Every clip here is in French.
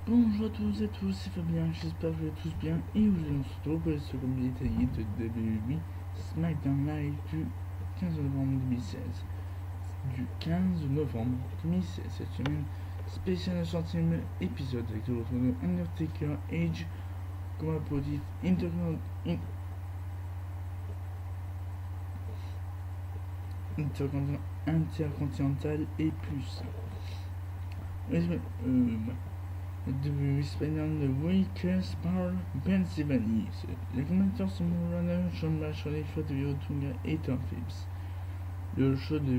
Bonjour à tous et à tous, c'est Fabien, j'espère que vous allez tous bien et aujourd'hui on se retrouve pour le second détaillé de WWE SmackDown Live du 15 novembre 2016. Du 15 novembre 2016, cette semaine spéciale 60e épisode avec le retour de Undertaker, Edge, comme pour dire intercontinental et plus. De SmackDown de Wilkes-Barre, Pennsylvanie. Les commentateurs sont Mo Runner, Sean Bachelet, Fabio Tunga et Tom Phillips. Le show de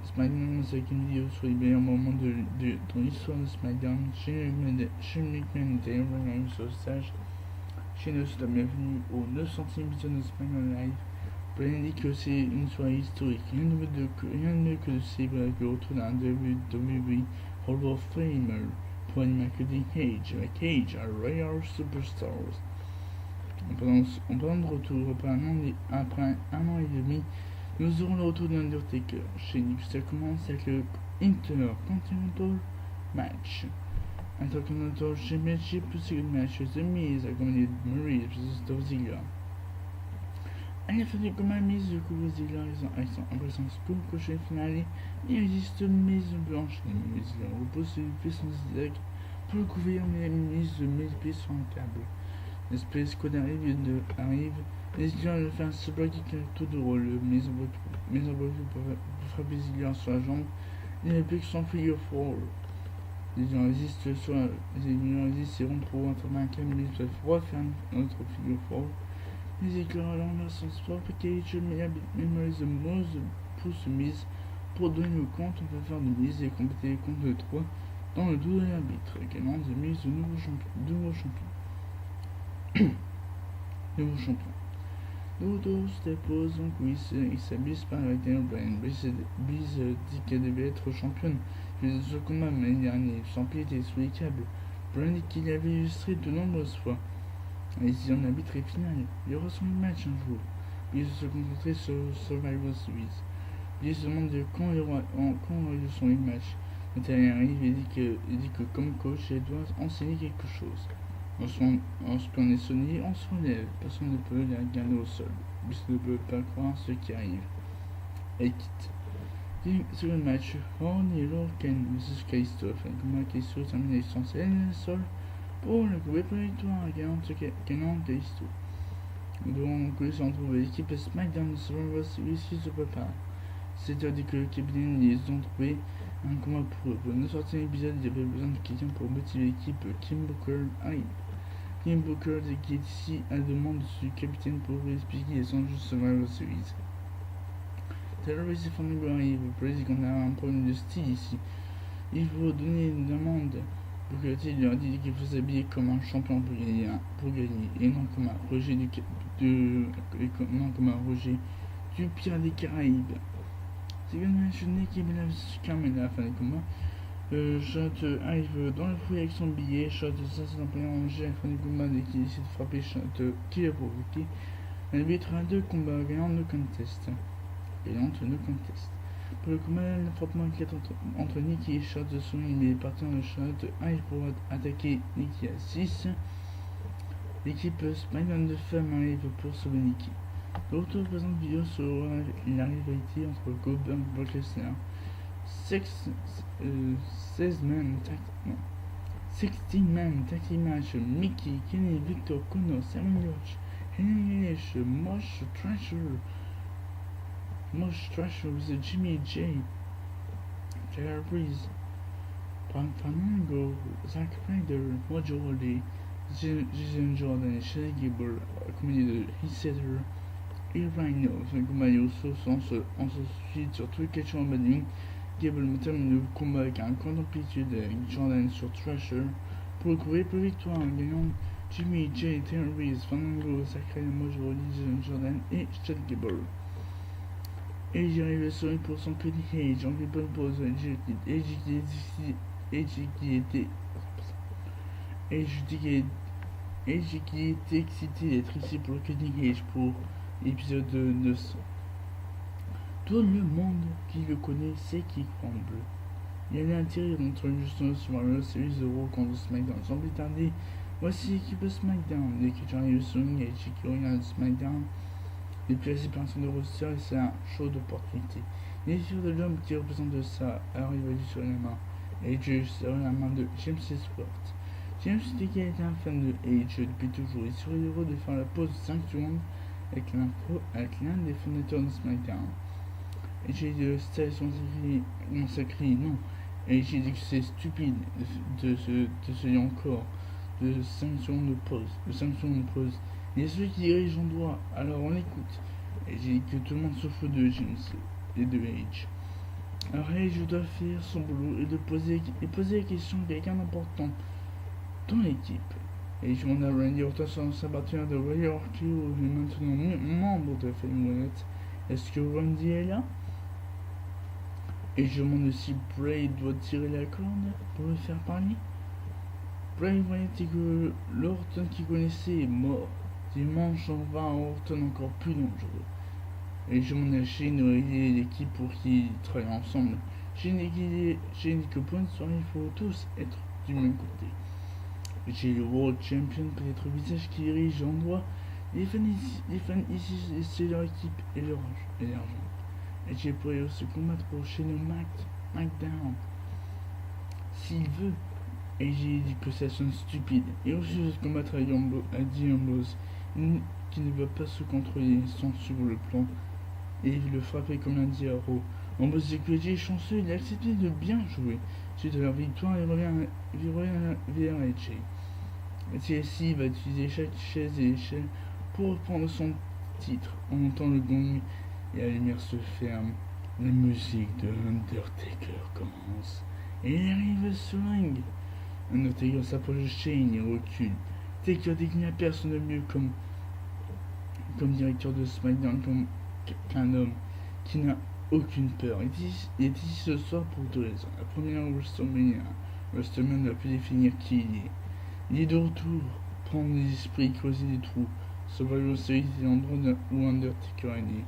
SmackDown, c'est une vidéo sur les meilleurs moments dans l'histoire de SmackDown. Shane McMahon et Daniel Bryan sur le stage. Shane nous souhaite la bienvenue au 900e épisode de SmackDown Live. Bryan dit que c'est une soirée historique. Rien de mieux que de célébrer avec le retour d'un WWE Hall of Famer pour animer Cody Cage avec Cage à Royal Superstars. En parlant de retour, après un an et demi, nous aurons le retour d'Undertaker. Chez Nick, ça commence avec le Intercontinental Match. Intercontinental Championship, c'est le match The Miz accompagné de Maurice vs Dolph Ziggler. À la fin du combat, Miz de Ziggler avec son impressionnant scoop coché finale, il existe Miz Blanche et Miz Ziggler repose sur une puissance d'Isaac pour le couvrir, mais Miz de Miz pieds sur un câble. L'espèce qu'on arrive, et Ziggler le fait un super kick tout drôle, Miz en bloc pour frapper Ziggler sur la jambe, il applique son figure four. Ziggler résiste et rompt pour entraîner un câble, Miz doit refaire un autre figure four. Les éclairs dans son sport, Cage mémorise Moz pousse Miz pour donner le compte. On peut faire de Miz et compléter les comptes de 3 dans le dos de l'arbitre, gagnant de Miz de nouveau champion. De retour sur la pause, donc oui, il s'abuse par avec Daniel Bryan. Biz dit qu'elle devait être championne. Il faisait ce combat l'année dernière, sans piété sous les câbles. Bryan dit qu'il avait illustré de nombreuses fois. La décision de l'arbitre est finale. Il y aura son match un jour. Il se concentrer sur Survivor Series. Il se demande quand il aura eu son match. Quand elle arrive, il dit que comme coach, elle doit enseigner quelque chose. Lorsqu'on est sonné, on se relève. Personne ne peut la garder au sol. Il ne peut pas croire ce qui arrive. Elle quitte. Sur le match, Horn et Lorcan vs Kalisto. Comment Kalisto termine l'essentiel le sol pour le coup pour la victoire, gagnant Kalisto. Nous devons se retrouver l'équipe SmackDown de Survivor Series qui se prépare. C'est-à-dire que le capitaine les ont trouvé un combat pour eux. Pour ne sortir l'épisode, il y avait besoin de quelqu'un pour motiver l'équipe. Kim Booker arrive. Kim Booker qui est ici à la demande du capitaine pour lui expliquer les enjeux de Survivor Series. Taylor et Fandango arrivent. Pour dire qu'on a un problème de style ici. Il faut donner une demande. Booker T lui a dit qu'il faut s'habiller comme un champion pour gagner et non comme un rejet du pire des Caraïbes. C'est bien mentionné qu'il est Carmen à la fin du combat. Shot arrive dans le fruit avec son billet. Shot ça c'est un peu arrangé à la fin du combat dès qu'il essaie de frapper Shot qui l'a provoqué. L'arbitre a 2 combats gagnant no contest. Pour le combat, l'affrontement entre Nikki et Shot sont les partenaires de Shot arrivent pour attaquer Nikki à 6. L'équipe SmackDown de femmes arrive pour sauver Nikki. L'autre présente vidéo sur la rivalité entre Goldberg et Brock Lesnar. 16-man tag team match. Mickey, Kenny, Victor, Connor, Sammy Lodge, Henry Nash, Mosh Trasher with Jimmy J, J.R. Breeze, Fandango, Zack Ryder, Mojo Rawley, Jason Jordan et Shelley Gable, accompagné de Heath Slater et Rhino. Un combat on se suit sur tous les catchers en bading. Gable termine le combat avec un compte d'amplitude avec Jordan sur Trasher pour le couvrir pour victoire en gagnant Jimmy J, Taylor Breeze, Fandango, Zack Ryder, Mojo Rawley, Jason Jordan et Shelley Gable. Et j'y arrive sur 1% Cody Cage, en bonne pause, Edge qui était excité d'être ici pour Cody Cage pour l'épisode 900. Tout le monde qui le connaît sait qu'il tremble. Il y a un tiré contre justement Survivor Series Euro contre SmackDown. Sans plus tarder, voici l'équipe SmackDown. Dès que j'arrive sur une et qui regarde SmackDown, depuis la séparation de roster, c'est un show d'opportunité. Il est sûr de l'homme qui représente ça, arrive à lui sur la main. Edge serre la main de James Ellsworth. James dit qu'il était un fan de Edge depuis toujours et serait heureux de faire la pause de 5 secondes avec l'un des fondateurs de SmackDown. Edge de style consacré, non. Edge dit que c'est stupide de se dire encore de 5 secondes de pause. Il y a celui qui dirige en droit, alors on écoute. Edge dit que tout le monde se fout de James et de Edge. Alors Edge doit faire son boulot et poser la question à quelqu'un d'important dans l'équipe. Edge demande à Randy Orton, sa partenaire de Warrior qui est maintenant membre de la famille Wyatt. Est-ce que Randy est là? Et je demande si Bray doit tirer la corde pour le faire parler. Bray Wyatt dit que l'Orton qu'il connaissait est mort. Dimanche, on va à Orton encore plus dangereux. Et je demande à Shane de régler l'équipe pour qu'ils travaillent ensemble. Shane dit que pour une soirée, il faut tous être du même côté. J'ai le World Champion, peut-être le visage qui dirige l'endroit. Les fans ici, c'est leur équipe et l'argent. Et j'ai pourrais se combattre pour chez le SmackDown s'il veut. Et j'ai dit que ça sonne stupide. Et aussi de se combattre à Dean Ambrose qui ne veut pas se contrôler sans suivre le plan. Et il le frappait comme un diaro. Ambrose dit que Edge est chanceux, il a accepté de bien jouer. Suite à leur victoire, il revient vers Edge. TLC va utiliser chaque chaise et échelle pour reprendre son titre. On entend le gong et la lumière se ferme. La musique de Undertaker commence. Et il arrive sur le ring. Undertaker s'approche de Shane et recule. Taker dit qu'il n'y a personne de mieux comme directeur de SmackDown qu'un homme qui n'a aucune peur. Il est ici ce soir pour 2 raisons. La première, WrestleMania ne va plus définir qui il est. Il est de retour, prendre les esprits, creuser des trous. Survivor Series est l'endroit où Undertaker est né.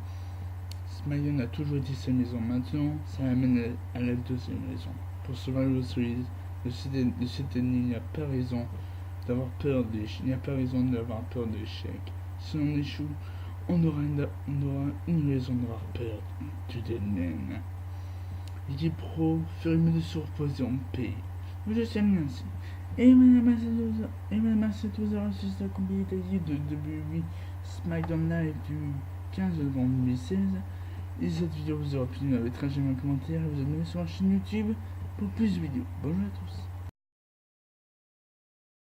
SmackDown a toujours été sa maison. Maintenant, ça l'amène à la deuxième raison. Pour Survivor Series, de cette année, il n'y a pas raison d'avoir peur de l'échec. Si on échoue, on aura une raison d'avoir peur du deadman. L'équipe pro ferait mieux de se reposer en paix. Mais je sais bien ainsi. Et madame Massetouza assiste à la compétition de WWE SmackDown Live du 15 novembre 2016. Et cette vidéo vous aura plu, avec un commentaire et vous abonnez sur la chaîne YouTube pour plus de vidéos. Bonjour à tous.